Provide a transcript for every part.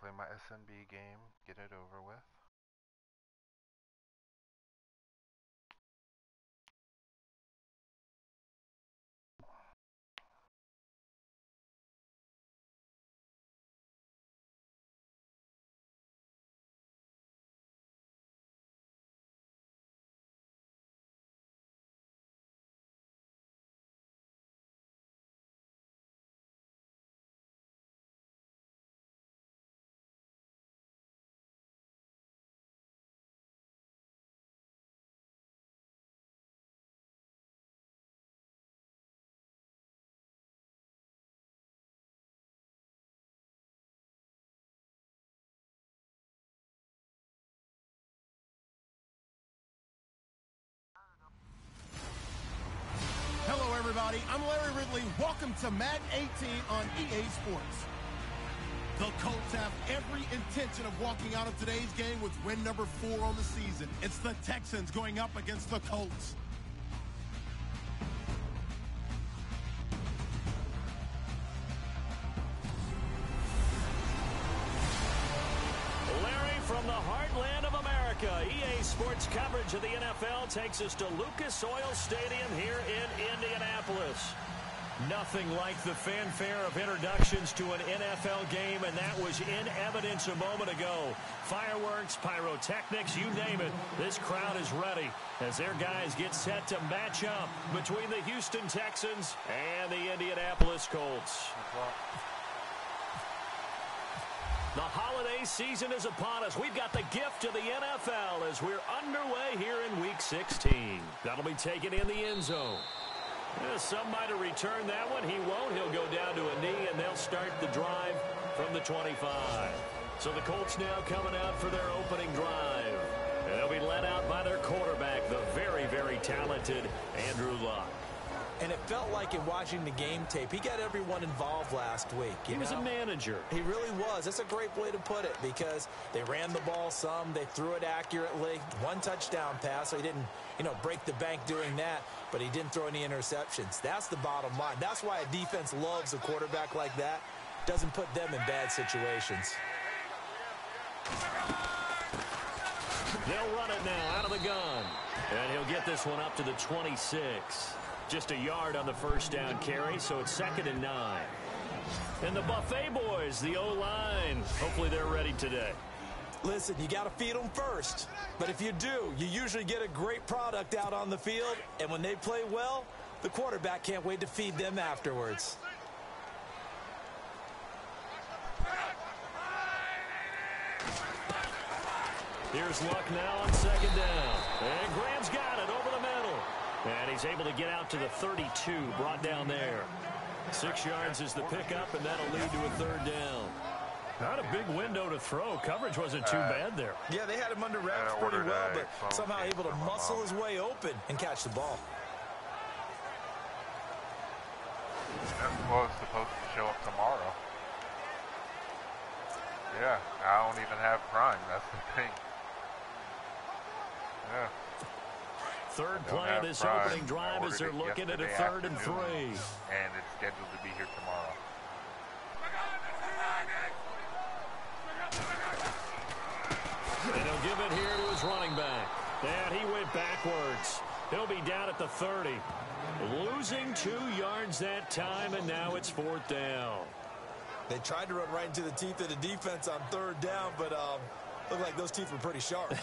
play my SNB game, get it over with. Hello, everybody. I'm Larry Ridley. Welcome to Madden 18 on EA Sports. The Colts have every intention of walking out of today's game with win number 4 on the season. It's the Texans going up against the Colts. Larry, from the heartland of America, EA Sports coverage of the NFL takes us to Lucas Oil Stadium here in Indianapolis. Nothing like the fanfare of introductions to an NFL game, and that was in evidence a moment ago. Fireworks, pyrotechnics, you name it. This crowd is ready as their guys get set to match up between the Houston Texans and the Indianapolis Colts. The holiday season is upon us. We've got the gift of the NFL as we're underway here in Week 16. That'll be taken in the end zone. Some might have returned that one. He won't. He'll go down to a knee, and they'll start the drive from the 25. So the Colts now coming out for their opening drive. And they'll be led out by their quarterback, the very, very talented Andrew Luck. And it felt like in watching the game tape, he got everyone involved last week. He was a manager. He really was. That's a great way to put it because they ran the ball some. They threw it accurately. One touchdown pass, so he didn't, break the bank doing that, but he didn't throw any interceptions. That's the bottom line. That's why a defense loves a quarterback like that. Doesn't put them in bad situations. They'll run it now out of the gun. And he'll get this one up to the 26. Just a yard on the first down carry, so it's 2nd and 9. And the Buffet boys, the O-line, hopefully they're ready today. Listen, you got to feed them first. But if you do, you usually get a great product out on the field. And when they play well, the quarterback can't wait to feed them afterwards. Here's Luck now on 2nd down. And Graham's got it over the middle. And he's able to get out to the 32, brought down there. 6 yards is the pickup, and that'll lead to a 3rd down. Not a big window to throw. Coverage wasn't too bad there. Yeah, they had him under wraps pretty well, but somehow able to muscle his way open and catch the ball. Well, it's supposed to show up tomorrow. Yeah, I don't even have Prime. That's the thing. Yeah. Third play of this opening drive as they're looking at a 3rd and 3. And it's scheduled to be here tomorrow. And he'll give it here to his running back. And he went backwards. He'll be down at the 30. Losing 2 yards that time, and now it's 4th down. They tried to run right into the teeth of the defense on 3rd down, but looked like those teeth were pretty sharp.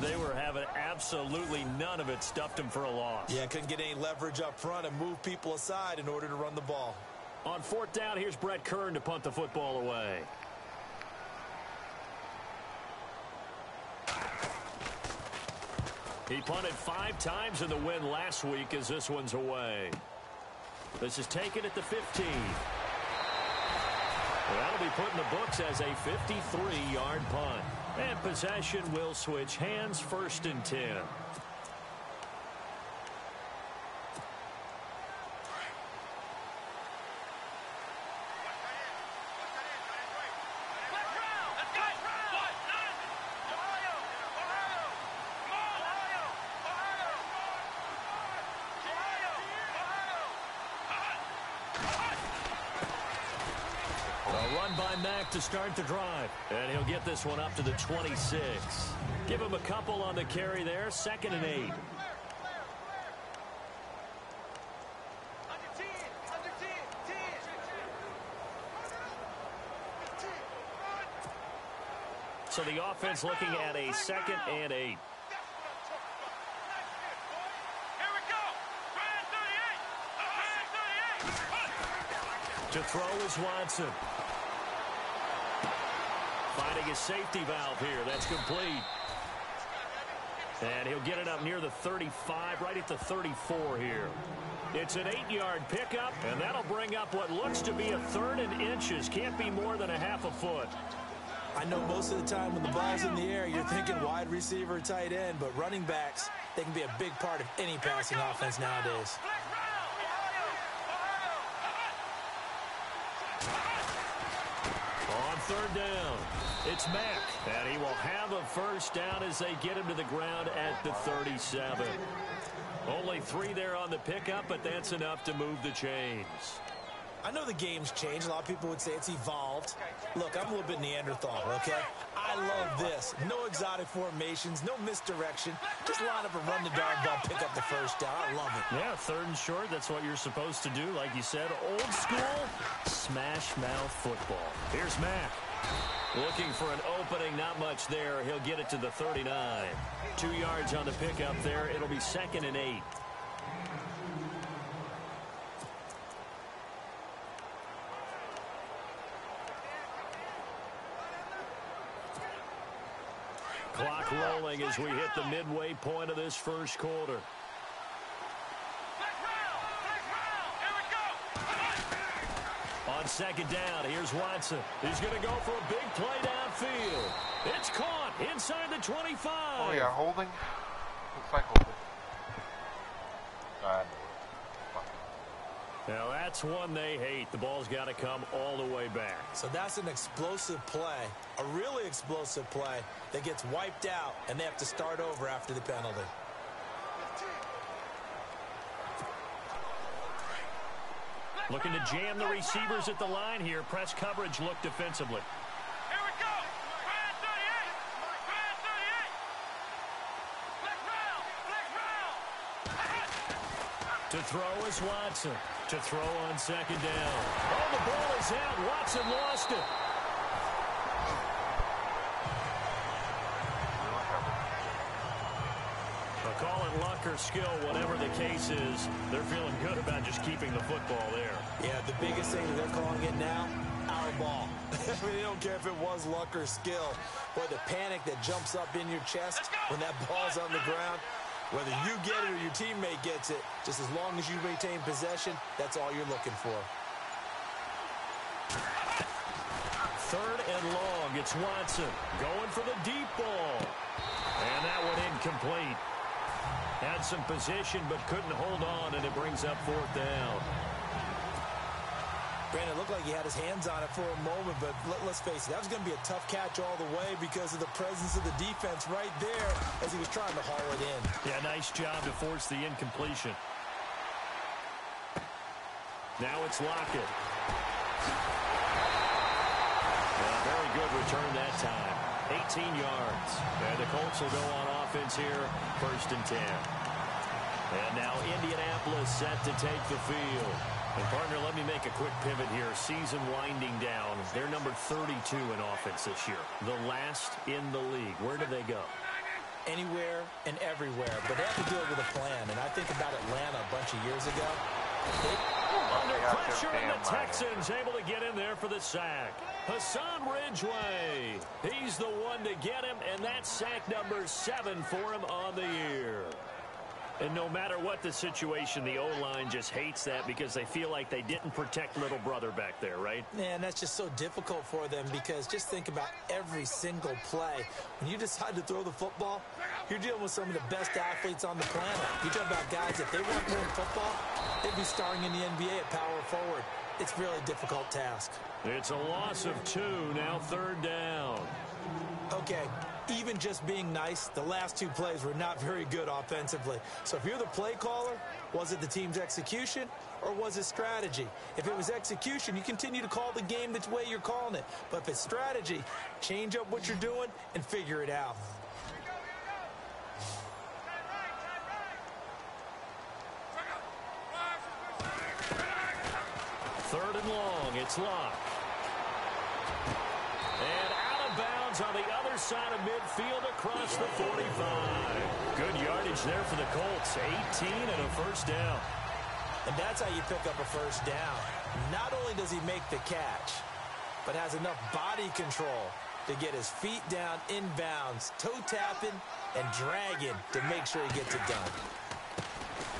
They were having absolutely none of it. Stuffed him for a loss. Yeah, couldn't get any leverage up front and move people aside in order to run the ball. On 4th down, here's Brett Kern to punt the football away. He punted 5 times in the win last week as this one's away. This is taken at the 15. That'll be put in the books as a 53-yard punt. And possession will switch hands, 1st and 10. run by Mack to start the drive. And he'll get this one up to the 26. Give him a couple on the carry there. 2nd and 8. So the offense looking at a 2nd and 8. To throw is Watson. Finding his safety valve here. That's complete. And he'll get it up near the 35, right at the 34 here. It's an 8-yard pickup, and that'll bring up what looks to be a 3rd and inches. Can't be more than a half a foot. I know most of the time when the ball's in the air, you're thinking wide receiver, tight end, but running backs, they can be a big part of any passing offense nowadays. On 3rd down, it's Mack, and he will have a 1st down as they get him to the ground at the 37. Only 3 there on the pickup, but that's enough to move the chains. I know the game's changed. A lot of people would say it's evolved. Look, I'm a little bit Neanderthal, okay? I love this. No exotic formations, no misdirection. Just line up and run the darn ball, pick up the 1st down. I love it. Yeah, 3rd and short, that's what you're supposed to do. Like you said, old school, smash mouth football. Here's Mack. Looking for an opening, not much there. He'll get it to the 39. 2 yards on the pickup there. It'll be 2nd and 8. Clock rolling as we hit the midway point of this 1st quarter. On 2nd down, here's Watson. He's going to go for a big play downfield. It's caught inside the 25. Oh, yeah, holding. Looks like holding. Now, that's one they hate. The ball's got to come all the way back. So that's an explosive play, a really explosive play that gets wiped out, and they have to start over after the penalty. Looking to jam the receivers at the line here. Press coverage look defensively. Here we go. Brand 38. To throw is Watson. To throw on 2nd down. Oh, the ball is out. Watson lost it. Call it luck or skill, whatever the case is, they're feeling good about just keeping the football there. Yeah, the biggest thing that they're calling it now, our ball. I mean, they don't care if it was luck or skill. Boy, the panic that jumps up in your chest when that ball's on the ground, whether you get it or your teammate gets it, just as long as you maintain possession, that's all you're looking for. 3rd and long, it's Watson going for the deep ball. And that one incomplete. Had some position but couldn't hold on, and it brings up 4th down. Brandon, it looked like he had his hands on it for a moment, but let's face it, that was going to be a tough catch all the way because of the presence of the defense right there as he was trying to haul it in. Yeah, nice job to force the incompletion. Now it's Lockett. Yeah, very good return that time. 18 yards. And the Colts will go on offense here, 1st and 10. And now Indianapolis set to take the field. And, partner, let me make a quick pivot here. Season winding down. They're number 32 in offense this year. The last in the league. Where do they go? Anywhere and everywhere. But they have to do it with a plan. And I think about Atlanta a bunch of years ago. Under pressure, and the Texans able to get in there for the sack. Hassan Ridgeway. He's the one to get him, and that's sack number 7 for him on the year. And no matter what the situation, the O-line just hates that because they feel like they didn't protect little brother back there, right? Man, that's just so difficult for them because just think about every single play. When you decide to throw the football, you're dealing with some of the best athletes on the planet. You talk about guys, if they weren't playing football, they'd be starring in the NBA at power forward. It's really a difficult task. It's a loss of 2, now 3rd down. Okay, even just being nice, the last 2 plays were not very good offensively. So if you're the play caller, Was it the team's execution, or was it strategy? If it was execution, you continue to call the game the way you're calling it. But if it's strategy, change up what you're doing and figure it out. Third and long, it's Locke. And out of bounds on the other side of midfield across the 45. Good yardage there for the Colts. 18 and a first down. And that's how you pick up a first down. Not only does he make the catch, but has enough body control to get his feet down inbounds, toe tapping and dragging to make sure he gets it done.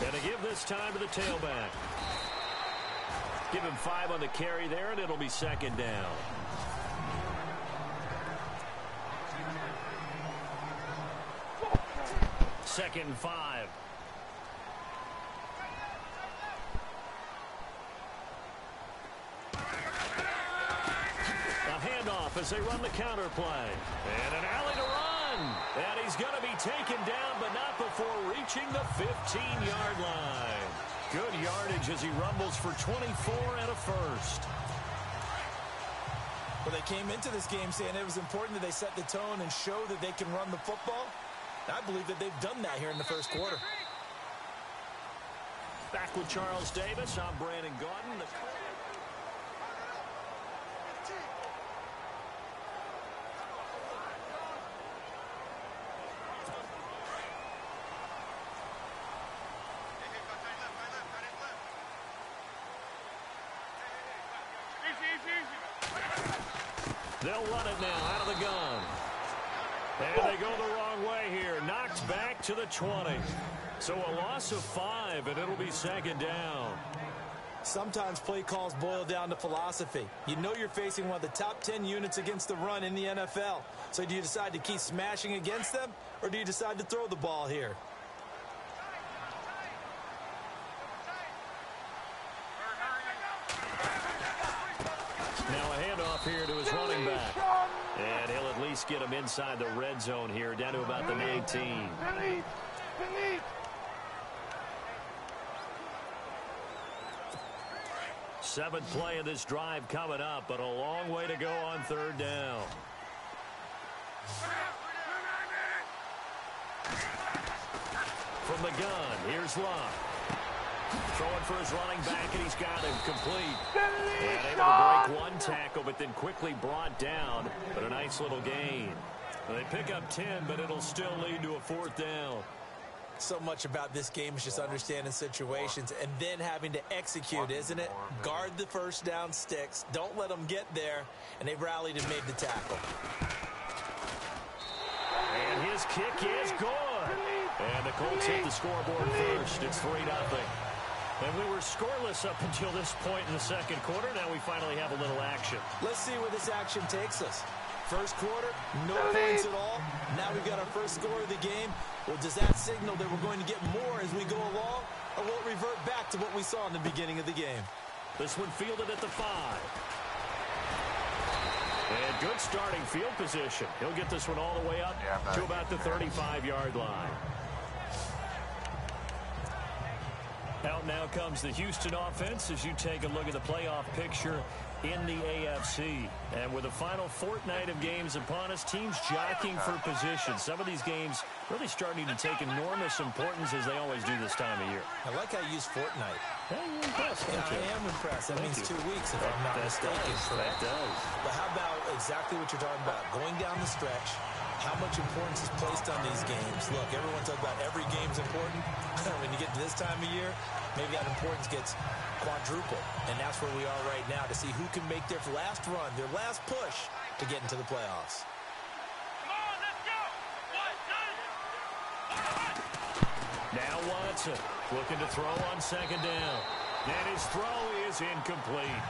And to give this time to the tailback. Give him 5 on the carry there, and it'll be second down. Second and 5. A handoff as they run the counter play. And an alley to run. And he's going to be taken down, but not before reaching the 15-yard line. Good yardage as he rumbles for 24 and a first. Well, they came into this game saying it was important that they set the tone and show that they can run the football. I believe that they've done that here in the first quarter. Back with Charles Davis. I'm Brandon Gaudin. They'll run it now out of the gun. And they go the wrong way here. Knocked back to the 20. So a loss of 5, and it'll be second down. Sometimes play calls boil down to philosophy. You know you're facing one of the top 10 units against the run in the NFL. So do you decide to keep smashing against them, or do you decide to throw the ball here? Now a handoff here to his running back. And he'll at least get him inside the red zone here, down to about the 19. Seventh play of this drive coming up, but a long way to go on third down. From the gun, here's Locke. Throwing for his running back, and he's got him complete. And able to break one tackle, but then quickly brought down. But a nice little gain. They pick up 10, but it'll still lead to a fourth down. So much about this game is just understanding situations and then having to execute, isn't it? Guard the first down sticks. Don't let them get there. And they rallied and made the tackle. And his kick is good. And the Colts hit the scoreboard first. It's 3-0. And we were scoreless up until this point in the second quarter. Now we finally have a little action. Let's see where this action takes us. First quarter, no points at all. Now we've got our first score of the game. Well, does that signal that we're going to get more as we go along, or will it revert back to what we saw in the beginning of the game? This one fielded at the 5. And good starting field position. He'll get this one all the way up to about the 35-yard line. Out now comes the Houston offense as you take a look at the playoff picture in the AFC. And with the final fortnight of games upon us, teams jockeying for position. Some of these games really starting to take enormous importance as they always do this time of year. I like how you use fortnight. Hey, you're impressed, aren't you? I am impressed. That means 2 weeks if I'm not mistaken. That does. But how about exactly what you're talking about? Going down the stretch, how much importance is placed on these games? Look, everyone talks about every game's important. When you get to this time of year, maybe that importance gets quadrupled. And that's where we are right now to see who can make their last run, their last push to get into the playoffs. Come on, let's go! Now Watson looking to throw on second down. And his throw is incomplete.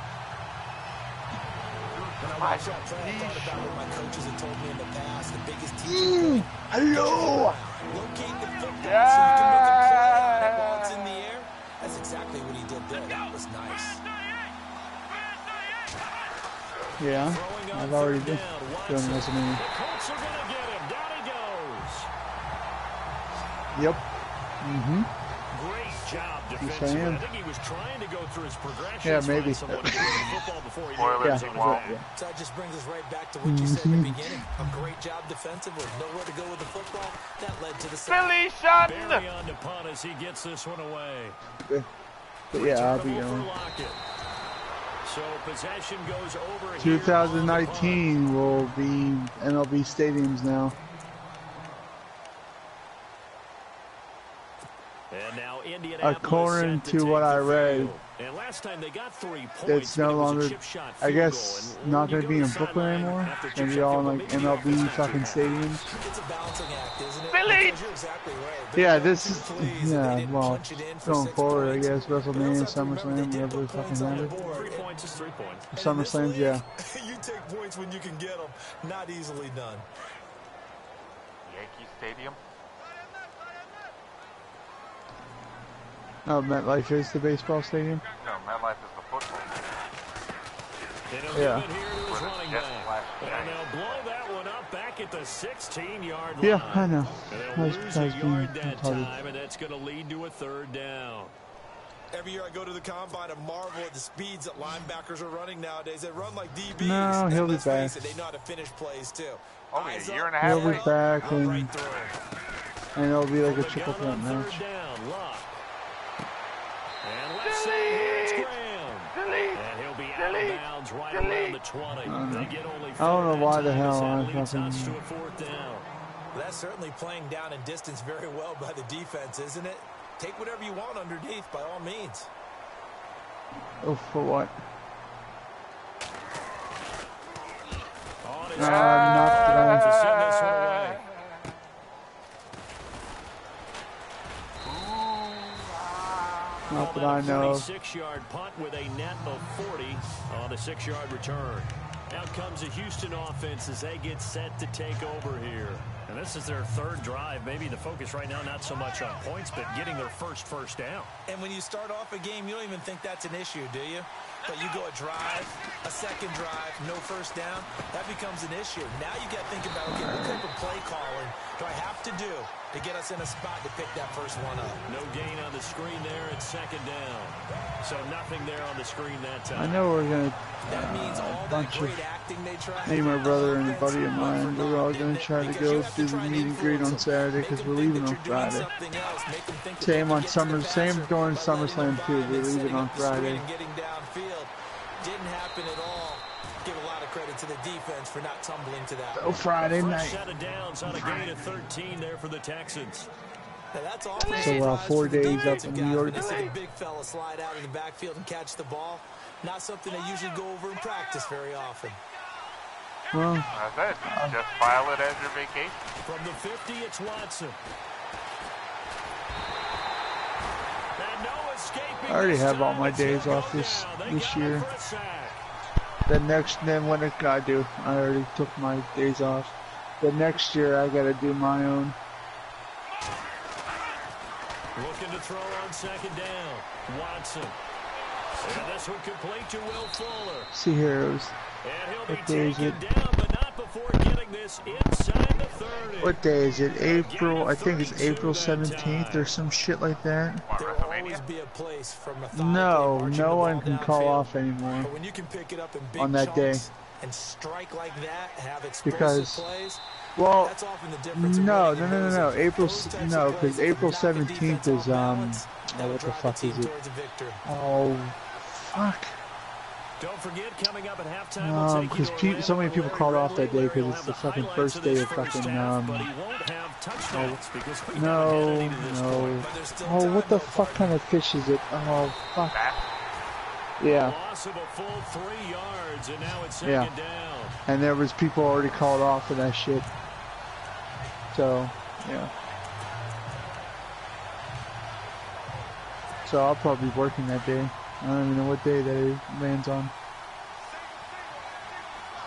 When I watched that play, I thought about what my coaches had told me in the past. The biggest teaching point. Locate the football so you can make a play on it while it's in the air. That's exactly what he did there. That was nice. Yeah, I've already been doing this. The Colts are going to get him. Down he goes. Yep. Great job Yes, I defensively. am. I think he was trying to go through his progressions. Yeah, maybe. Someone to get rid of the football before he Spoiler, knew it was he on won't. his back. So that just brings us right back to what you said in the beginning. A great job defensively. Nowhere to go with the football. That led to the sack. Billy Shun! Barry on to punt as he gets this one away. But yeah, I'll be Returnable for going. Lockett. So possession goes over here 2019 will be MLB stadiums now. And now Indianapolis According set to take what I the read, field. And last time they got 3 points, it's but no it was a longer, chip shot I field guess, goal. And not when going you to be go in to Brooklyn sideline anymore. after It's chip going to be shot all in field, like maybe the offense MLB not too fucking happy. stadiums. It's a balancing act, isn't it? Billy! Because you're exactly right. They're Yeah, down this 2 is, plays and they yeah, didn't well, punch it in for going 6 forward, I points. guess, But you also WrestleMania, have to remember SummerSlam, they did whatever put the fucking points on the have it. board. 3 points is 3 points. And in this SummerSlams, league, yeah. you take points when you can get them. Not easily done. Yankee Stadium. Oh, MetLife is the baseball stadium? No, MetLife is the football. And he'll Yeah. give it here to his Where the running Jets back. last And night. they'll blow that one up back at the 16-yard line. Yeah, I know. And I they'll was lose a being yard that retarded. time, and that's going to lead to a 3rd down. Every year I go to the combine and marvel at the speeds that linebackers are running nowadays. They run like DBs. No, And he'll be let's face back. it, they know how to finish plays too. Only a Eyes year up, and a half He'll be late. back, run and, right through. and it'll be like a From the triple gun threat on match. 3rd down, Lock. And let's see, here it's Graham. And he'll be out of bounds right around the 20. They get only 4 I don't know why the that time as hell that I leads fucking- us to a 4th down. Well, that's certainly playing down and distance very well by the defense, isn't it? Take whatever you want underneath by all means. Oh, for what? On his Not that to send this one away. Not that I know of. 36-yard punt with a net of 40 on a 6-yard return. Out comes the Houston offense as they get set to take over here. And this is their 3rd drive. Maybe the focus right now not so much on points, but getting their first down. And when you start off a game, you don't even think that's an issue, do you? But you go a drive, a 2nd drive, no 1st down, that becomes an issue. Now you got to think about, okay, what type of play calling do I have to do to get us in a spot to pick that first one up? No gain on the screen there at 2nd down. So nothing there on the screen that time. I know we're gonna That means all that bunch of great acting they try. me, my brother, and a buddy of mine. We're all gonna try to go do the meet and greet on Saturday because we're leaving on Friday. Same on same during SummerSlam too. We're leaving on Friday. Getting downfield didn't happen at all. Give a lot of credit to the defense for not tumbling to that. Oh, Friday First night. set of downs on a gain of 13 there for the Texans. Now that's all. So 4 days up in New York. They see the big fella slide out in the backfield and catch the ball. Not something they usually go over in practice very often. Well, That's it. Just file it as your vacation. From the 50, it's Watson. And no escaping I already this have all time. my It's days gonna off go this down. They this got him year. for a sack. Then when I do, I already took my days off. The next year I gotta do my own. Looking to throw on 2nd down. Watson. And this one complete to Will Fuller. See heroes. And he'll be What day is taken it? down, but not before getting this inside the 30. What day is it? April, I think it's April 17th or some shit like that. What, There will always WrestleMania? be a place for methodically No, marching no the one ball can call downfield. off anymore But when you can pick it up in big on that day. chunks and strike like that, have explosive Because, plays, well, that's often the difference in no, winning no, and no, no, no. losing. April, Those types no, of plays because that can April knock the 17th defense is off balance, that oh, will what the drive fuck team is it? towards a victory. Oh, fuck. Don't forget, coming up at halftime, No, we'll take you because to so many Orlando people called off that day Larry because will it's have the fucking highlights first of day this of first fucking half, but he won't have touchdowns because we haven't had no, any to this point. no. But there's still Oh, time, what the though, fuck partner. kind of fish is it? Oh, fuck. That? Yeah, Loss of a full 3 yards, and now it's Yeah. 2nd down. and there was people already called off for that shit. So, yeah. So I'll probably be working that day. I don't even know what day that it lands on.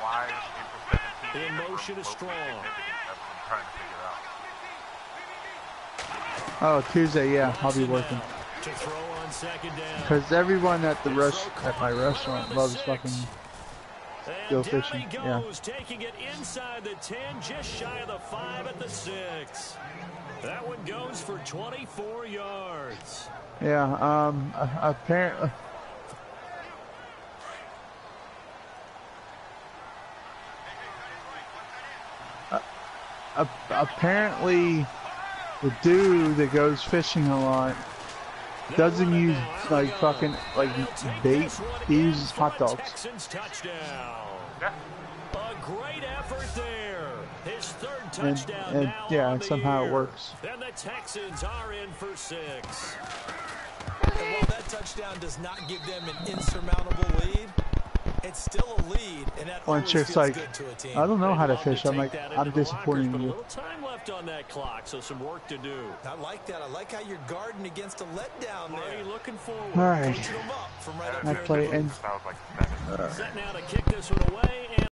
Why is April 17th? In motion is strong. That's what I'm trying to figure out. Oh, Tuesday, yeah, I'll be Watson working. now to throw on 2nd down. Because everyone at the at my restaurant loves fucking go And down fishing. he Yeah. goes, taking it inside the 10, just shy of the 5 at the 6. That one goes for 24 yards. Yeah, apparently. Apparently, the dude that goes fishing a lot doesn't use like fucking like bait. He uses hot dogs. A great effort there. His third touchdown and now yeah, on and the somehow year. it works. And the Texans are in for 6. And while that touchdown does not give them an insurmountable lead, it's still a lead, and that One always chick's feels like, good to a team. I don't know how to They'd love fish. I'm take like, that I'm into the disappointing lockers, but a you. little time left on that clock, so some work to do. I like that. I like how you're guarding against a letdown What are there. you looking forward? All right. Coaching them up from right up I here. play and Sounds like 7. Set now to kick this one away, and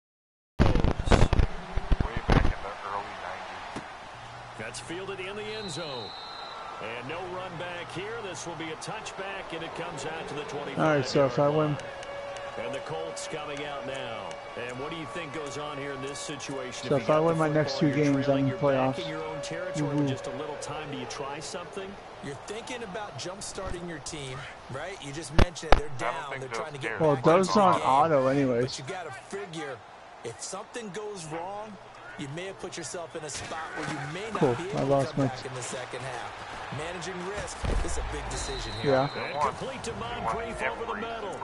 Way back in the early 90s. that's fielded in the end zone. And no run back here. This will be a touchback, and it comes out to the 25. all right. So if I win, And the Colts coming out now. And what do you think goes on here in this situation? So if I win my next 2 games, I'm in the you're back playoffs. in your own territory with just a little time. Do you try something? You're thinking about jump-starting your team, right? You just mentioned it. They're down. think They're those trying to get cares. back well, those into the on game. auto But anyways. you got to figure, if something goes wrong, you may have put yourself in a spot where you may not Cool. be I able lost to come my back in the second half. Managing risk is a big decision here. Yeah. And complete to Moncrief over the middle.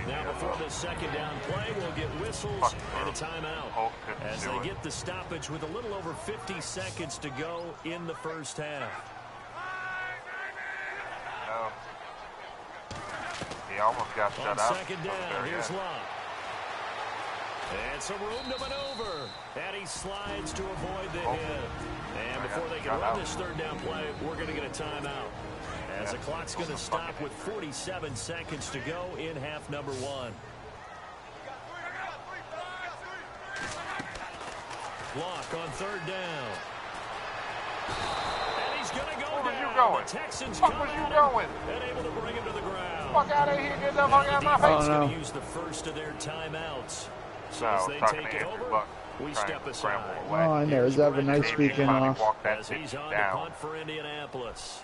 Now before the second down play, we'll get whistles and a timeout as they get the stoppage with a little over 50 seconds to go in the first half. No. He almost got On shut out. second down, here's Locke. And some room to maneuver. And he slides to avoid the hit. And before they can run this third down play, we're going to get a timeout. As the clock's going to stop with 47 seconds to go in half number 1. Locke on third down. And he's going to go Where down. was you going? The Texans Fuck come was you at him going? and able to bring him to the ground. Fuck out of here. Get the fuck out of my The face. defense Oh, no. going to use the first of their timeouts. So No, as they talking take to it Andrew over, Luck, we trying step to aside. scramble Oh, away. I know. Is have a nice Maybe weekend finally off. walk that As bitch he's on the down. punt for Indianapolis.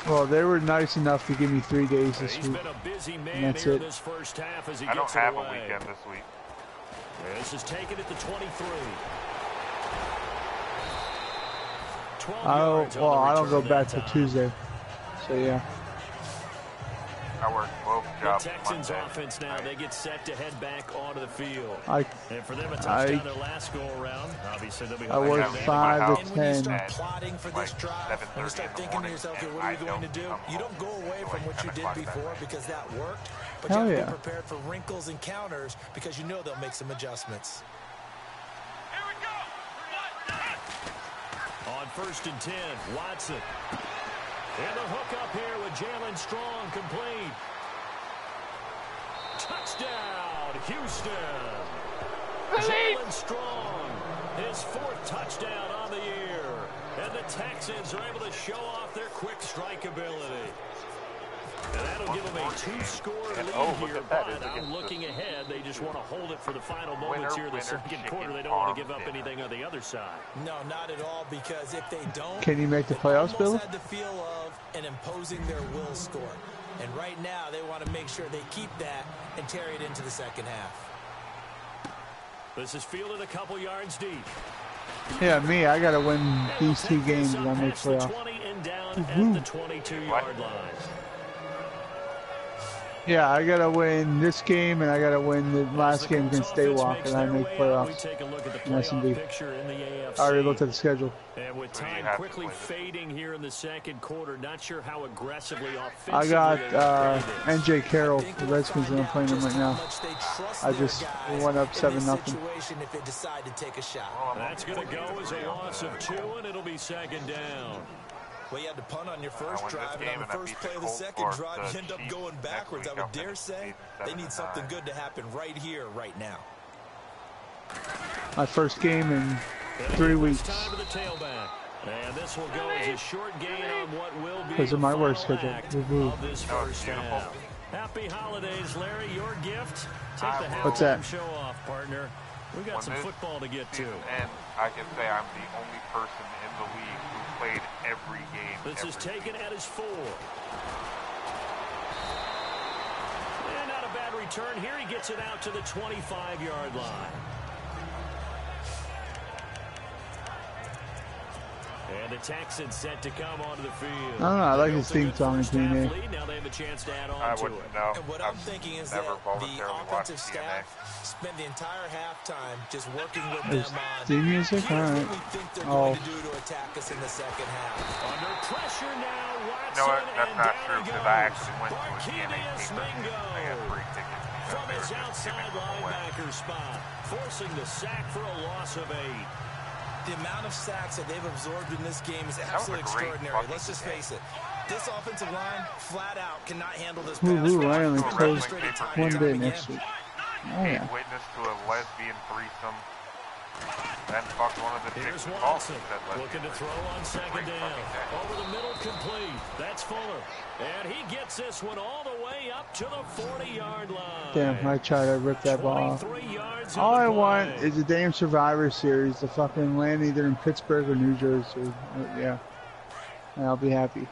Well, they were nice enough to give me 3 days this He's week. been a busy man That's here it. this first half as he I don't gets it have a away. weekend this week. This is taken at the 23. 12 Oh, yards on well, the I don't go return back that till time. Tuesday. So yeah. I work both The jobs Texans Monday. offense now, they get set to head back onto the field. I And for them, a touchdown their last go-around. Obviously, they'll be I hoping work for that. 5 house. to And when you 10. start plotting for this Like drive, 7:30 when you start in the thinking to morning, yourself, okay, and what are you I going to don't do? come You don't go home away till from like what you 10 did o'clock that before night. because that worked. But Hell you have yeah. to be prepared for wrinkles and counters because you know they'll make some adjustments. Here we go. On 1st and 10, Watson. And the hook up here with Jalen Strong complete. Touchdown, Houston. Jalen Strong, his 4th touchdown on the year. And the Texans are able to show off their quick strike ability. And that'll give them a 2-score lead look here, at that. but It's I'm against looking ahead. They just want to hold it for the final moments here in the winner, second chicken quarter. They don't want to parm give up dinner. anything on the other side. No, not at all, because if they don't, Can you make the they playoffs, almost Bill? had the feel of an imposing their will score. And right now, they want to make sure they keep that and carry it into the second half. This is fielded a couple yards deep. Yeah, me. I gotta win And these they'll 2 take this games up and I make past the playoffs. 20 and down at the 22-yard line. Yeah, I gotta win this game and I gotta win the last game against Daywalk and I make playoffs. Take a look at the in SNB. picture in the AFC. I already looked at the schedule. And with So you time have to quickly play this. fading here in the second quarter, not sure how aggressively offensively I got they will play this. NJ Carroll, I think the we'll Redskins, and I'm find playing them out right just now. how much they trust I their just guys went up in this 7-0. situation if they decide to take a shot. That's going to go as a loss of 2, and it'll be second down. Well, you had to punt on your first win this drive, and game on the and I first beat play the of the Colts second or drive, the you end up Chiefs going next backwards. week, I would I'll dare finish say the they need something 7-9. good to happen right here, right now. My first game in And 3 this weeks. time to the tailback. And this will go as a short gain on what will be Because of the my work final schedule. act Woo-hoo. of this That was first beautiful. half. Happy holidays, Larry. Your gift. Take the What's halftime that? show off, partner. We've got When some this football to get to. season ends, I can say I'm the only person in the league who played every game. This is taken at his 4. And not a bad return here. He gets it out to the 25-yard line. And the Texans set to come onto the field. I don't know, I like his theme song in TNA. Now they have a chance to add on I to wouldn't it. know. And what I'm thinking is that the offensive staff spend the entire halftime just working with them on theme music? here's Alright. what we think they're going to do to attack us in the second half. Under pressure now, Watson, No, that's and not down true he because goes. I actually went to a TNA Barkevius game. I got free tickets because from they his were just outside giving them away. linebacker spot, forcing the sack for a loss of 8. The amount of sacks that they've absorbed in this game is was absolutely a great extraordinary. fucking Let's just game. face it. This offensive line, flat out, cannot handle this Ooh, pass ooh, rush. I only closed Demonstrated time and one time day again. next week. Oh Gave yeah. witness to a lesbian threesome. Then fucked one of the Here's chicks who called Watson and said lesbian looking to threesome. throw on second Great down. fucking day. Over the middle, complete. That's Fuller. And he gets this one all the way up to the 40-yard line. Damn, I tried to rip that ball off. 23 yards All on I the want play. is a damn Survivor Series to fucking land either in Pittsburgh or New Jersey. Yeah. And I'll be happy.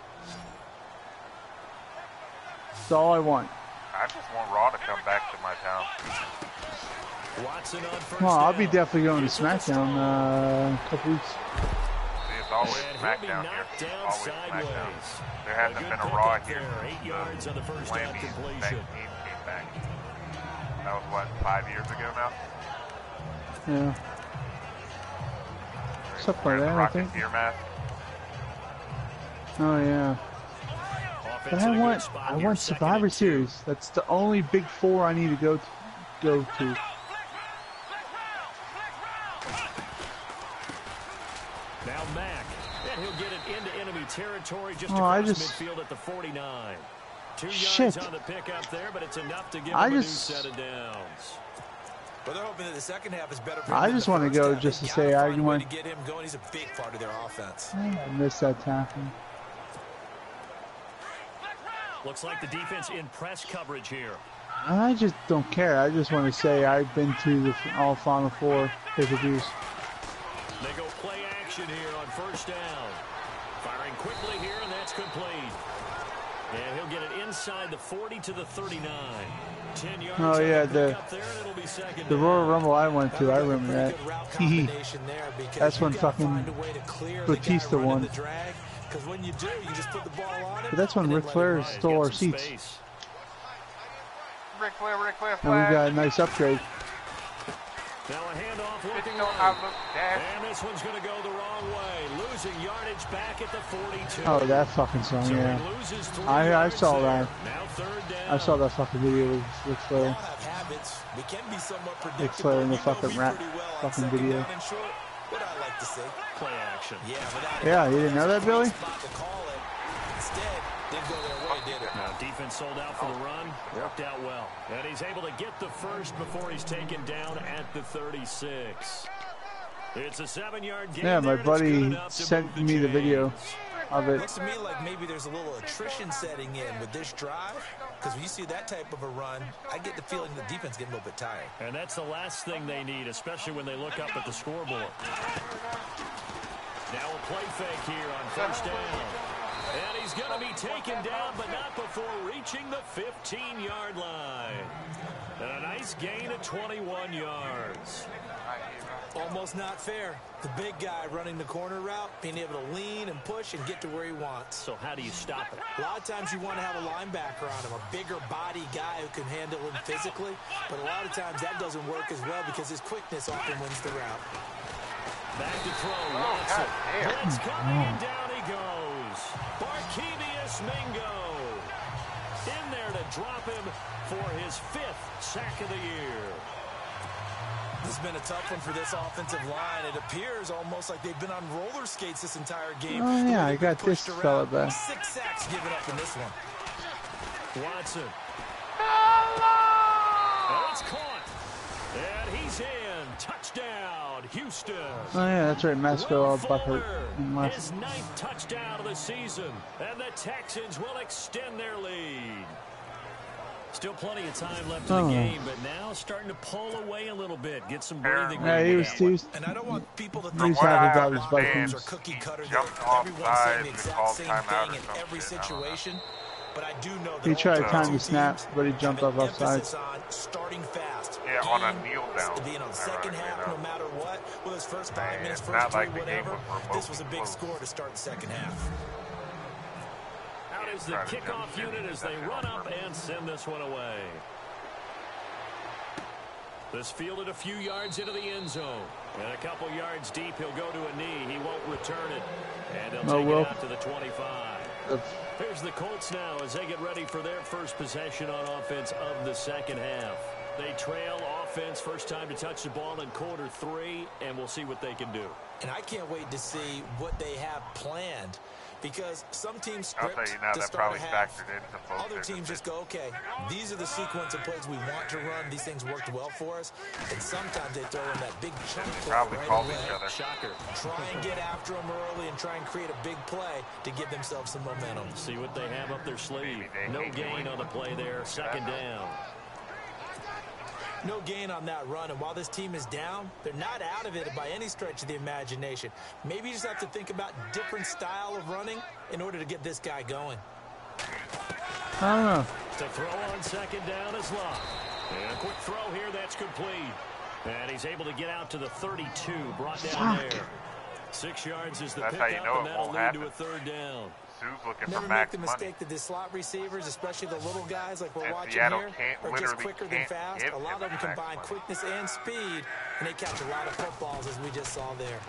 That's all I want. I just want Raw to come back to my town. Watson on first Well, I'll be down. definitely going to Gets it SmackDown Strong. a couple weeks. See, it's always And he'll be SmackDown here. knocked down Always SmackDown. sideways. There hasn't A been good a Raw pickup here there. 8 yards on the first down Whammy completion. came back. That was what, 5 years ago now? Yeah. Something like Wearing the that, I think. Rocketeer mask. Oh yeah. Offense But in a good I spot here, want second Survivor and 2. Series. That's the only Big Four I need to go to. Now Mack, and he'll get it into enemy territory just Oh, I across just- midfield at the 49. 2 Shit. yards on the pickup there, but it's enough to give I him a new just- set of downs. But they're hoping that the second half is better for I him than just the wanna first go half. just They to gotta say I find a way want- to get him going. He's a big part of their offense. I missed that tackle. Looks like the defense in press coverage here. I just don't care. I just want to say I've been to the all Final Four pay-per-views. They go play action here on first down. Firing quickly here, and that's complete. And he'll get it inside the 40 to the 39. 10 yards Oh, on yeah, the the- pickup there, and it'll be second The down. Royal Rumble I went to, I That'll be a remember pretty that. good route Hee hee. combination there because That's you when gotta fucking find a way to clear the guy Batista running won. the drag, 'cause when you do, you just put the ball on him. But that's when and Ric then let Flair him run. stole our Get some seats. space. Ric Flair And we flag. got a nice upgrade. Now a handoff looking Digital right. Outlook dash. And this one's going to go the wrong way. Losing yardage back at the 42. Oh, that fucking song, So yeah. he loses 3 I yards saw there. that. Now third down. I saw that fucking video with Ric We Flair. all have habits. We can be somewhat predictable. Ric Flair in the You know fucking me rap pretty well on fucking second video. down and short. What I like to see. Play action. Yeah, without Yeah, it, you didn't know that, Billy? spot to call it. Instead, didn't go their way, did it? Now defense sold out for the run. Worked out well. And he's able to get the first before he's taken down at the 36. It's a 7-yard gain. Yeah, my there, and it's buddy good enough to sent move me the video chains. of it. Looks to me like maybe there's a little attrition setting in with this drive, because when you see that type of a run, I get the feeling the defense getting a little bit tired. And that's the last thing they need, especially when they look up at the scoreboard. Now a play fake here on first down. And he's going to be taken down, but not before reaching the 15-yard line. And a nice gain of 21 yards. Almost not fair. The big guy running the corner route, being able to lean and push and get to where he wants. So how do you stop it? A lot of times you want to have a linebacker on him, a bigger body guy who can handle him physically, but a lot of times that doesn't work as well because his quickness often wins the route. Back to throw, Watson. goddamn. Blitz coming, and down he goes. Barkevius Mingo in there to drop him for his 5th sack of the year. This has been a tough one for this offensive line. It appears almost like they've been on roller skates this entire game. Oh, The yeah, way I they've been got this pushed fella around. back. 6 sacks given up in this one. Watson. And it's caught. And he's in. Touchdown, Houston. Oh yeah, that's right. Masco all butthurt and Fuller, left. his 9th touchdown of the season. And the Texans will extend their lead. Still plenty of time left in the game, but now starting to pull away a little bit, get some breathing room. Yeah, he was and I don't want people to he's think happy that about his Vikings Vikings. are cookie cutter. Jumped Everyone's saying offside the and exact called same timeout thing or in some every shit. I don't know. situation. But I do know that He tried to all time two the snap, teams but he jumped have off an offside. emphasis on starting fast. Yeah, on a and kneel down. Being on second half, no matter what. Well, his first 5 minutes, it's first not three, like the game whatever. was This was a big remotely score to start the second half. Out is the kickoff unit as they run up and send this one away. This fielded a few yards into the end zone. And a couple yards deep, he'll go to a knee. He won't return it. And they'll take it out to the 25. Here's the Colts now as they get ready for their first possession on offense of the second half. They trail offense, first time to touch the ball in quarter 3, and we'll see what they can do. And I can't wait to see what they have planned. Because some teams script I'll tell you now, to that start probably a half. factored into both Other their teams just decisions. go, okay, these are the sequence of plays we want to run. These things worked well for us. And sometimes they throw in that big chunk play Probably right called away. each other. Shocker. Try and get after them early and try and create a big play to give themselves some momentum. See what they have up their sleeve. Maybe they No hate gain doing on the play there. Second down. No gain on that run, and while this team is down, they're not out of it by any stretch of the imagination. Maybe you just have to think about different style of running in order to get this guy going. I don't know. To throw on second down is Locke. And a quick throw here, that's complete. And he's able to get out to the 32, brought down there. 6 yards is the That's pickup, how you know and it that'll won't lead happen. to a third down. Sue's looking Never for make max the money. mistake that the slot receivers, especially the little guys like we're And watching Seattle here, can't- are just literally quicker than can't fast. give A lot of him them max combine money. quickness and speed, and they catch a lot of footballs, as we just saw there.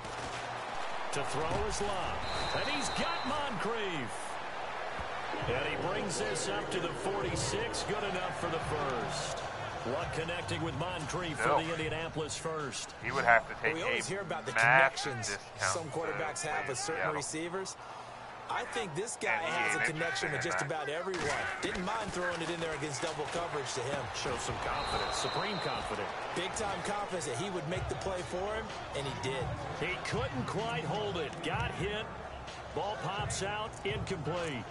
To throw is Locke. And he's got Moncrief. And he brings this up to the 46. Good enough for the first. Luck connecting with Moncrief for the Indianapolis first. He would have to take We always hear about the massive connections discount some quarterbacks to have play with certain Seattle. receivers. I think this guy And he has a ain't connection with interested just in that. about everyone. Didn't mind throwing it in there against double coverage to him. Shows some confidence, supreme confidence. Big-time confidence that he would make the play for him, and he did. He couldn't quite hold it. Got hit. Ball pops out. Incomplete.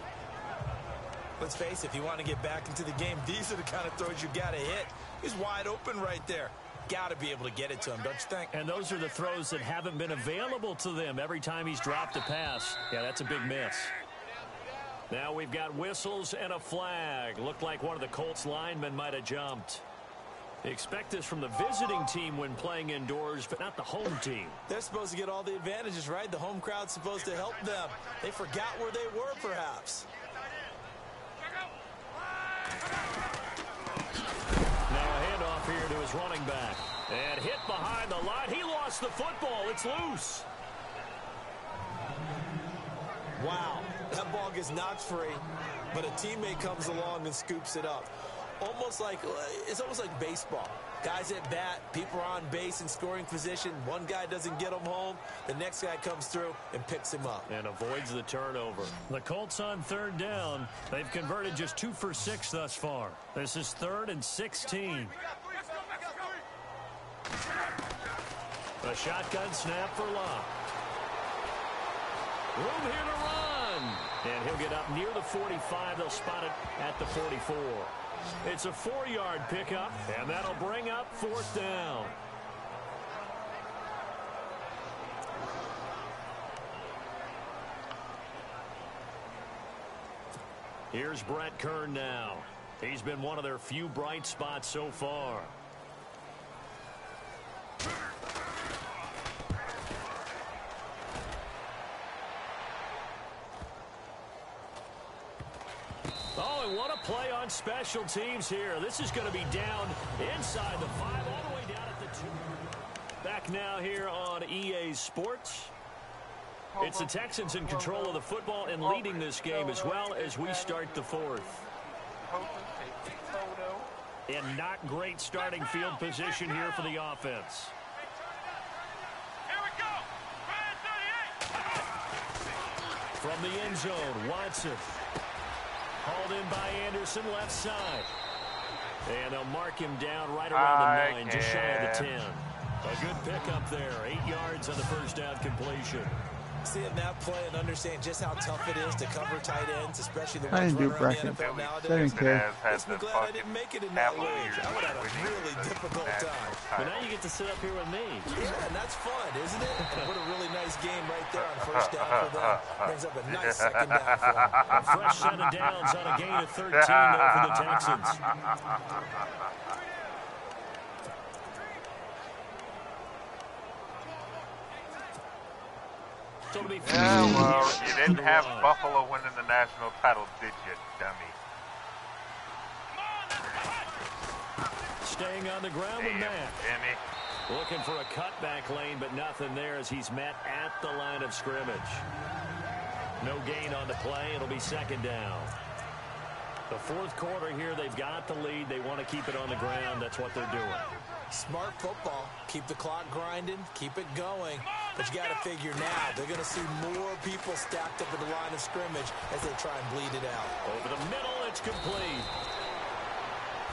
Let's face it, if you want to get back into the game, these are the kind of throws you got to hit. He's wide open right there. Got to be able to get it to him, don't you think? And those are the throws that haven't been available to them every time he's dropped a pass. Yeah, that's a big miss. Now we've got whistles and a flag. Looked like one of the Colts linemen might have jumped. They expect this from the visiting team when playing indoors, but not the home team. They're supposed to get all the advantages, right? The home crowd's supposed to help them. They forgot where they were, perhaps. Now a handoff here to his running back. And hit behind the line. He lost the football. It's loose. Wow, that ball gets knocked free, but a teammate comes along and scoops it up. It's almost like baseball. Guys at bat, people are on base in scoring position. One guy doesn't get him home. The next guy comes through and picks him up. And avoids the turnover. The Colts on third down. They've converted just 2 for 6 thus far. This is 3rd and 16. A shotgun snap for Locke. Room here to run. And he'll get up near the 45. They'll spot it at the 44. It's a 4-yard pickup, and that'll bring up 4th down. Here's Brett Kern now. He's been one of their few bright spots so far. Oh, and what a play on special teams here. This is going to be down inside the 5, all the way down at the 2. Back now here on EA Sports. It's the Texans in control of the football and leading this game as well as we start the 4th. And not great starting field position here for the offense. Here we go. From the end zone, Watson. Hauled in by Anderson, left side. And they'll mark him down right around the 9, just shy of the 10. A good pickup there. 8 yards on the first down completion. Seeing that play and understanding just how tough it is to cover tight ends, especially the I ones didn't do running around the bracket. NFL nowadays. I didn't care. Makes me glad I didn't make it in that league. I would have had a really difficult time. But now you get to sit up here with me. Yeah, and that's fun, isn't it? And what a really nice game right there on first down for them. Brings up a nice second down for them. A fresh set of downs on a gain of 13 there for the Texans. Yeah, well, you didn't have Buffalo winning the national title, did you, dummy? Staying on the ground with Matt. Jimmy. Looking for a cutback lane, but nothing there as he's met at the line of scrimmage. No gain on the play. It'll be second down. The fourth quarter here, they've got the lead. They want to keep it on the ground. That's what they're doing. Smart football. Keep the clock grinding. Keep it going. But you got to figure now, they're going to see more people stacked up at the line of scrimmage as they try and bleed it out. Over the middle, it's complete.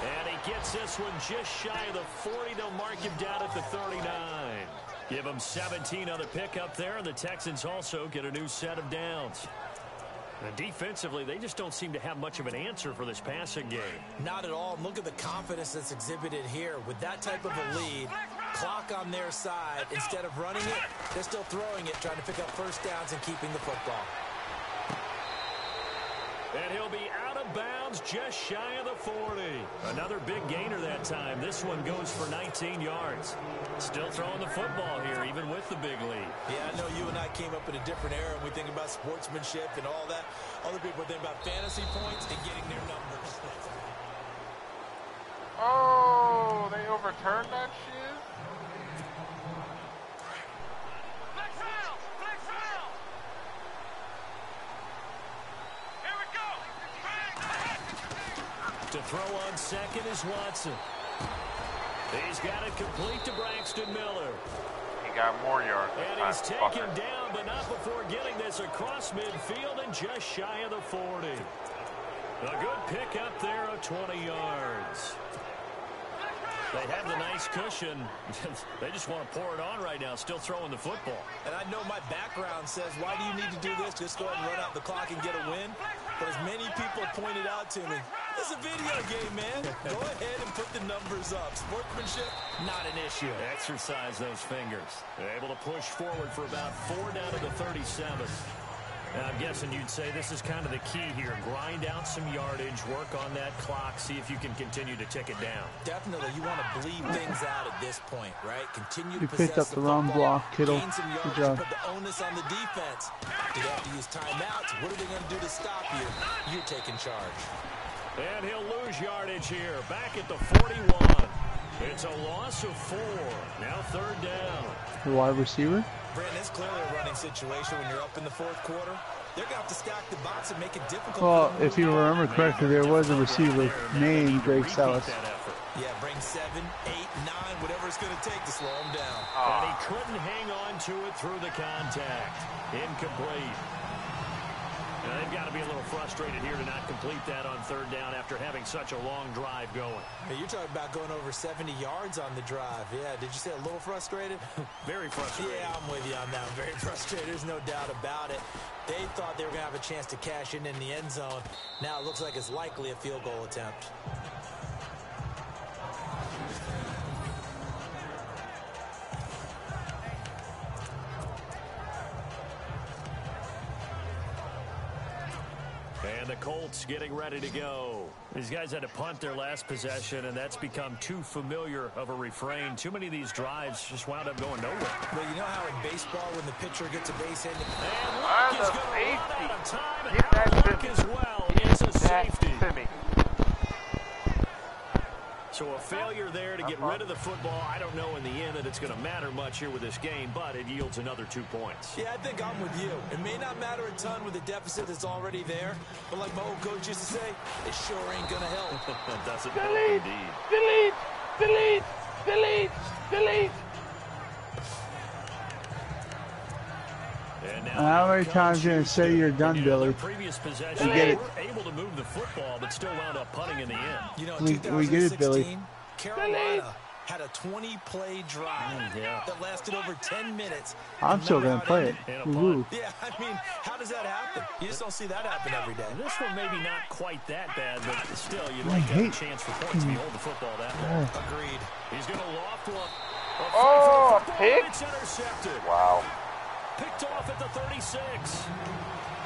And he gets this one just shy of the 40. They'll mark him down at the 39. Give him 17 on the pickup there, and the Texans also get a new set of downs. And defensively, they just don't seem to have much of an answer for this passing game. Not at all. And look at the confidence that's exhibited here. With that type of a lead, clock on their side, instead of running it, they're still throwing it, trying to pick up first downs and keeping the football. And he'll be out of bounds just shy of the 40. Another big gainer that time. This one goes for 19 yards. Still throwing the football here, even with the big lead. Yeah, I know you and I came up in a different era, and we think about sportsmanship and all that. Other people think about fantasy points and getting their numbers. Oh, they overturned that shit? To throw on second is Watson. He's got it complete to Braxton Miller. He got more yards. And he's taken down, but not before getting this across midfield and just shy of the 40. A good pick up there of 20 yards. They have the nice cushion. They just want to pour it on right now, still throwing the football. And I know my background says, why do you need to do this? Just go ahead and run out the clock and get a win. But as many people pointed out to me, it's a video game, man. Go ahead and put the numbers up. Sportsmanship, not an issue. Exercise those fingers. They're able to push forward for about 4 down to the 37. Now, I'm guessing you'd say this is kind of the key here. Grind out some yardage, work on that clock, see if you can continue to tick it down. Definitely, you want to bleed things out at this point, right? Continue to You possess picked up the wrong block, Kittle. Gain some Good yards, job. put the onus on the defense. Do they have to use timeouts? What are they going to do to stop you? You're taking charge. And he'll lose yardage here. Back at the 41. It's a loss of 4. Now third down. The wide receiver? Brandon, it's clearly a running situation when you're up in the fourth quarter. They're going to have to stack the box and make it difficult. Well, if you remember correctly, there was a receiver named Greg Sellis. Yeah, bring 7, 8, 9, whatever it's going to take to slow him down. And he couldn't hang on to it through the contact. Incomplete. Now, they've got to be a little frustrated here to not complete that on third down after having such a long drive going. Hey, you're talking about going over 70 yards on the drive. Yeah, did you say a little frustrated? Very frustrated. Yeah, I'm with you on that. Very frustrated. There's no doubt about it. They thought they were going to have a chance to cash in the end zone. Now it looks like it's likely a field goal attempt. And the Colts getting ready to go. These guys had to punt their last possession, and that's become too familiar of a refrain. Too many of these drives just wound up going nowhere. Well, you know how in baseball when the pitcher gets a base hit, and Luck is going to run out of time, and Get that Luck as well. It's a safety. So a failure there to get rid of the football. I don't know in the end that it's going to matter much here with this game, but it yields another 2 points. Yeah, I think I'm with you. It may not matter a ton with the deficit that's already there, but like my old coach used to say, it sure ain't going to help. Doesn't help indeed. Delete! Delete! Delete! Delete! How many times are you going to say you're done, Billy? Previous possession, We get it. Were able to move the football, but still wound up punting in the end. You know, We get it, Billy. Carolina had a 20-play drive that lasted over 10 minutes. I'm still going to play it. Yeah, I mean, how does that happen? You just don't see that happen every day. This one maybe not quite that bad, but still, you'd like to have a chance for points if you hold the football that long. Agreed. He's going to loft one. Oh, a pick? It's intercepted. Wow. Picked off at the 36.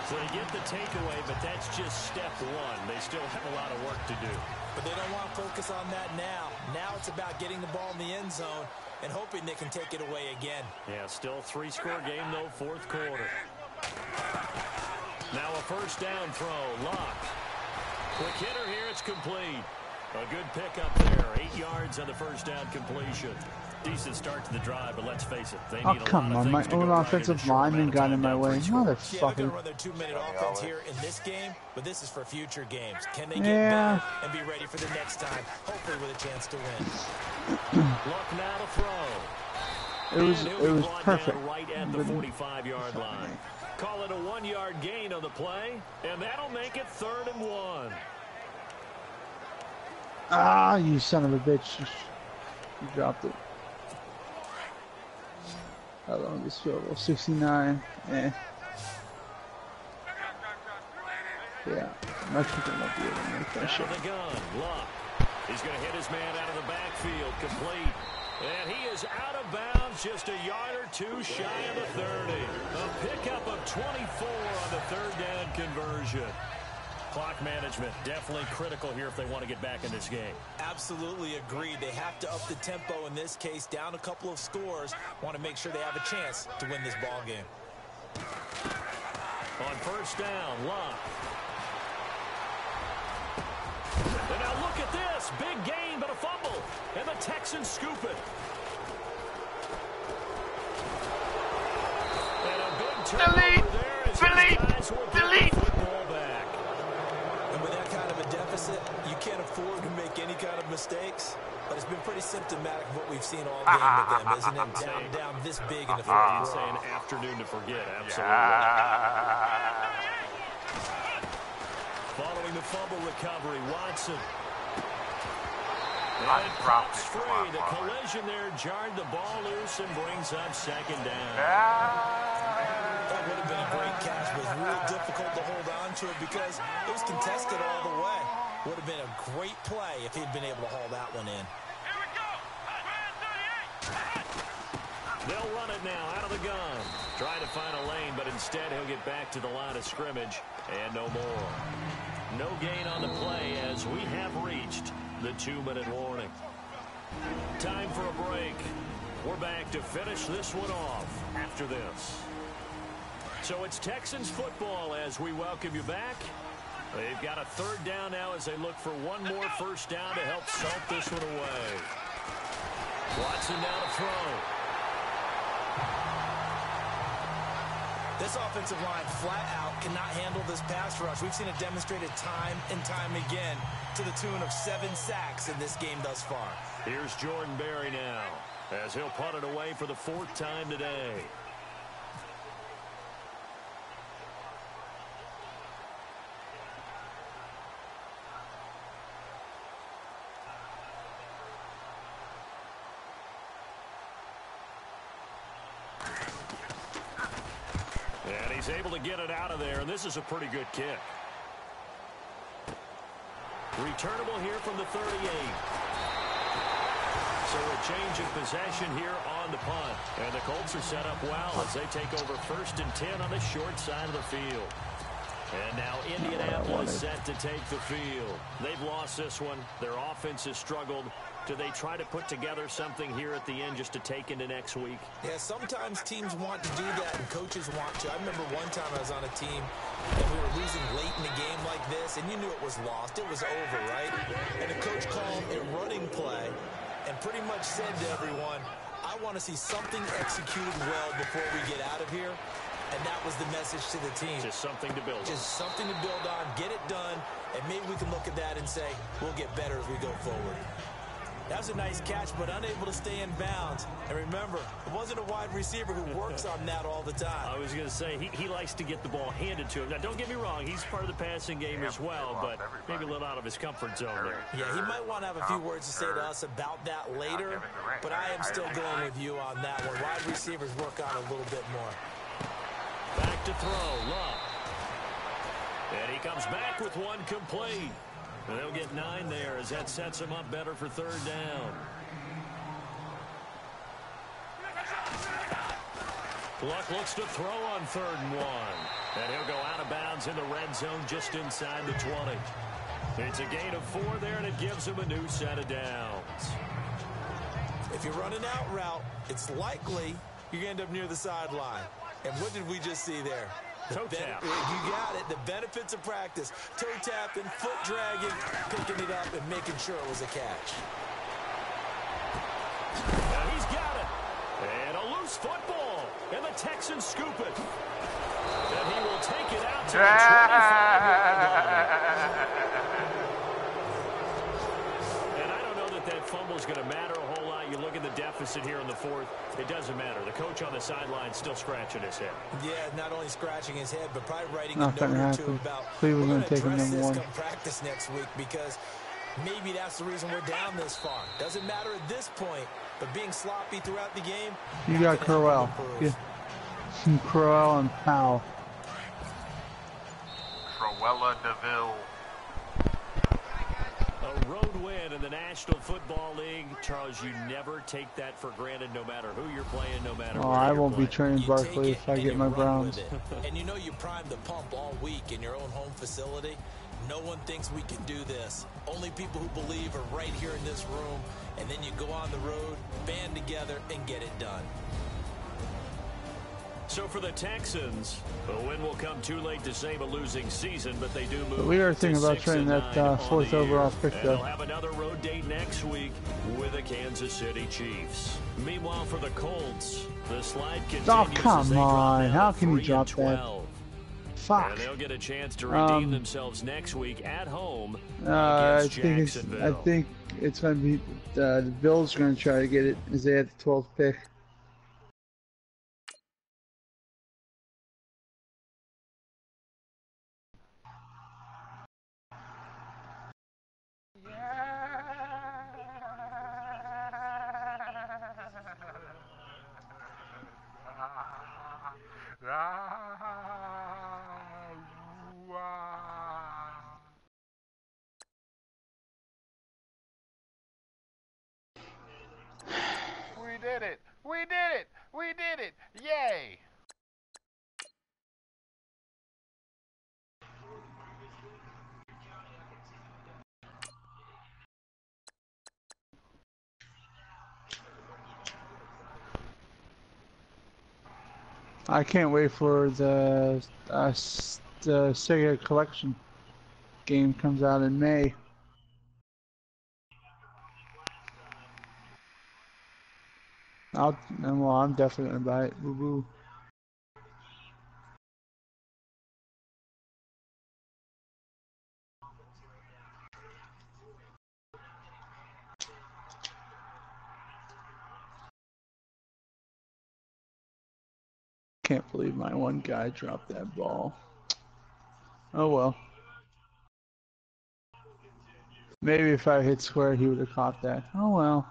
So they get the takeaway, but that's just step one. They still have a lot of work to do. But they don't want to focus on that now. Now it's about getting the ball in the end zone and hoping they can take it away again. Yeah, still a 3-score game, though, fourth quarter. Now a first down throw. Lock. Quick hitter here. It's complete. A good pickup there. 8 yards on the first down completion. Decent start to the drive, but let's face it, they need a lot of come on, my own offensive lineman got in my way. Motherfucker. Yeah, they're going to run their 2-minute offense here in this game, but this is for future games. Can they get better and be ready for the next time, hopefully with a chance to win? Luck now to throw. It was perfect. Right at the 45-yard line. Call it a 1-yard gain on the play, and that'll make it 3rd and 1. Ah, you son of a bitch. You dropped it. How long is field goal? 69. Yeah. Yeah. Mexican might be able to make that shit. Out of the gun. Luck. He's going to hit his man out of the backfield. Complete. And he is out of bounds just a yard or two shy of the 30. A pickup of 24 on the 3rd down conversion. Clock management definitely critical here if they want to get back in this game. Absolutely agreed. They have to up the tempo in this case, down a couple of scores. Want to make sure they have a chance to win this ball game. On first down, Luck. And now look at this. Big gain, but a fumble. And the Texans scoop it. And a big turnover there as these guys will get the football back. And with that kind of a deficit, you can't afford to make any kind of mistakes. But it's been pretty symptomatic of what we've seen all game with them, isn't it? Down this big in the fourth. Say an afternoon to forget, absolutely. Following the fumble recovery, Watson. And pops free. The collision there jarred the ball loose and brings up 2nd down. That would have been a great catch, but it was real difficult to hold on to it because it was contested all the way. Would have been a great play if he'd been able to haul that one in. They'll run it now out of the gun. Trying to find a lane, but instead he'll get back to the line of scrimmage. And no more. No gain on the play as we have reached the 2-minute warning. Time for a break. We're back to finish this one off after this. So it's Texans football as we welcome you back. They've got a 3rd down now as they look for one more first down to help salt this one away. Watson now to throw. This offensive line flat out cannot handle this pass rush. We've seen it demonstrated time and time again to the tune of 7 sacks in this game thus far. Here's Jordan Berry now as he'll punt it away for the 4th time today. And he's able to get it out of there, and this is a pretty good kick. Returnable here from the 38. So a change of possession here on the punt. And the Colts are set up well as they take over 1st and 10 on the short side of the field. And now Indianapolis set to take the field. They've lost this one. Their offense has struggled. Do they try to put together something here at the end just to take into next week? Yeah, sometimes teams want to do that and coaches want to. I remember one time I was on a team and we were losing late in the game like this, and you knew it was lost. It was over, right? And the coach called a running play and pretty much said to everyone, I want to see something executed well before we get out of here. And that was the message to the team. Just something to build on. Just something to build on, get it done, and maybe we can look at that and say, we'll get better as we go forward. That was a nice catch, but unable to stay in bounds. And remember, it wasn't a wide receiver who works on that all the time. I was going to say, he likes to get the ball handed to him. Now, don't get me wrong, he's part of the passing game as well, but maybe a little out of his comfort zone there. Yeah, he might want to have a few words to say to us about that later, but I am still going with you on that one. Wide receivers work on a little bit more. Back to throw, Love. And he comes back with one complete. They'll get 9 there as that sets him up better for 3rd down. Luck looks to throw on 3rd and 1. And he'll go out of bounds in the red zone just inside the 20. It's a gain of 4 there, and it gives him a new set of downs. If you're running out route, it's likely you're going to end up near the sideline. And what did we just see there? Toe tap. You got it. The benefits of practice. Toe tapping, foot dragging, picking it up, and making sure it was a catch. And he's got it. And a loose football. And the Texans scoop it. And he will take it out to the 25-yard line. And I don't know that fumble is going to matter a whole lot. You look at the deficit here in the 4th. It doesn't matter. The coach on the sideline still scratching his head. Yeah, not only scratching his head, but probably writing Not a note or two happen. about Cleveland we're going to taking address number this 1. come practice next week because maybe that's the reason we're down this far. Doesn't matter at this point, but being sloppy throughout the game. You got Crowell. Yeah. Crowell and Powell. Cruella DeVille. A road win in the National Football League. Charles, you never take that for granted no matter who you're playing, no matter where I you're won't playing. be training Barkley if I get my Browns. And you know you primed the pump all week in your own home facility. No one thinks we can do this. Only people who believe are right here in this room. And then you go on the road, band together, and get it done. So for the Texans, the win will come too late to save a losing season, but they do move. But we are thinking about trading that 4th overall pick, and though. they'll have another road date next week with the Kansas City Chiefs. Meanwhile, for the Colts, the slide continues. Oh, as they come drop on. down How to can you 3 drop and that? 12. Fuck. And they'll get a chance to redeem themselves next week at home I against Jacksonville. think it's going to be the Bills are going to try to get it as they had the 12th pick. We did it! We did it! We did it! Yay! I can't wait for the Sega Collection game comes out in May. I'm definitely gonna buy it. Woo woo. Can't believe my one guy dropped that ball. Oh well. Maybe if I hit square, he would have caught that. Oh well.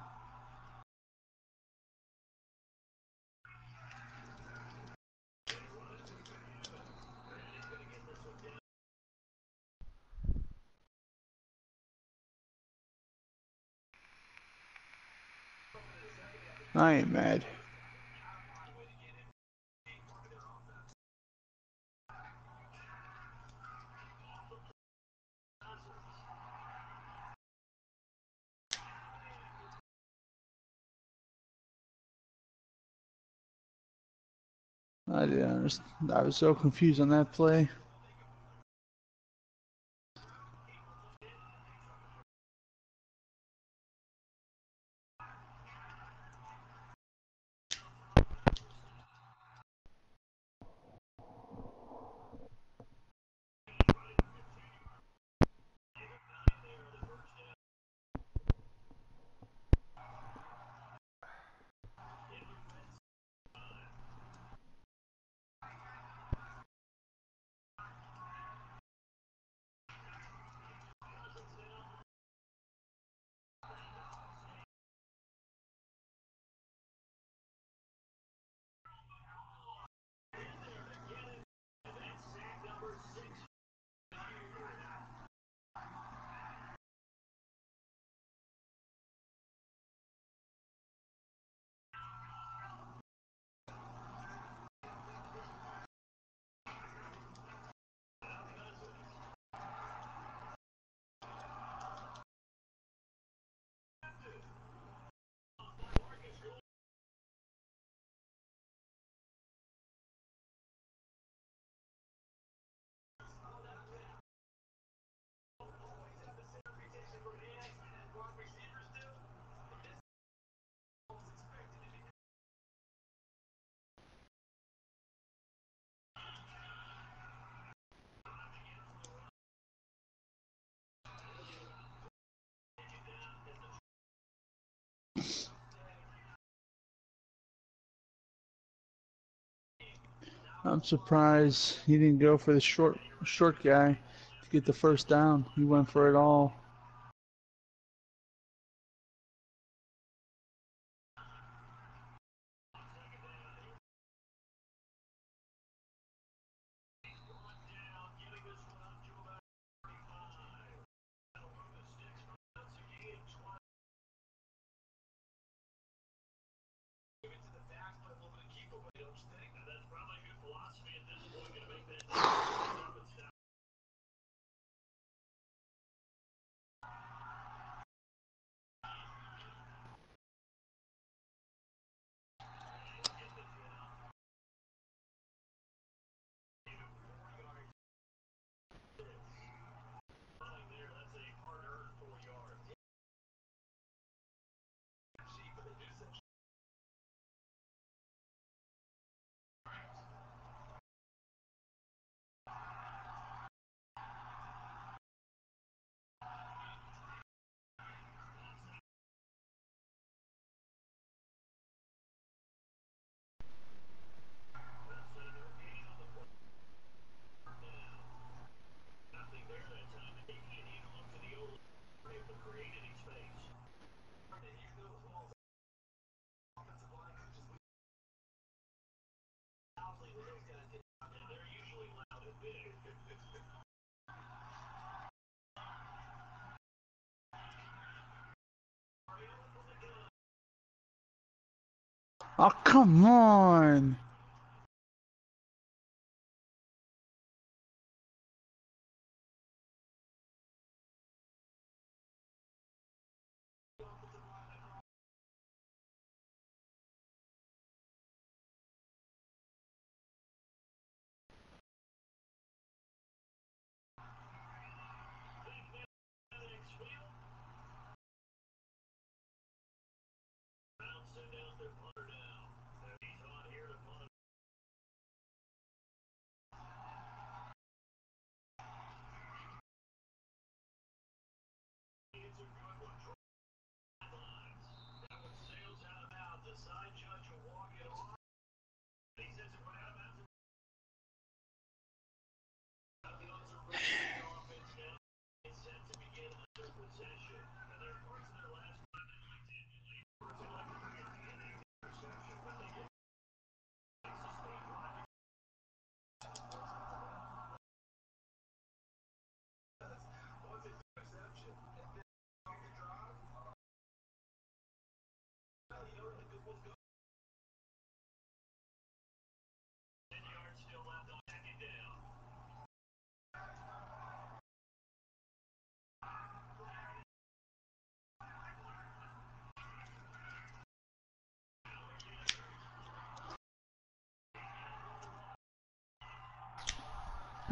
I ain't mad. I didn't understand. I was so confused on that play. I'm surprised he didn't go for the short guy to get the first down. He went for it all. Oh, come on!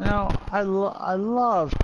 You know, I love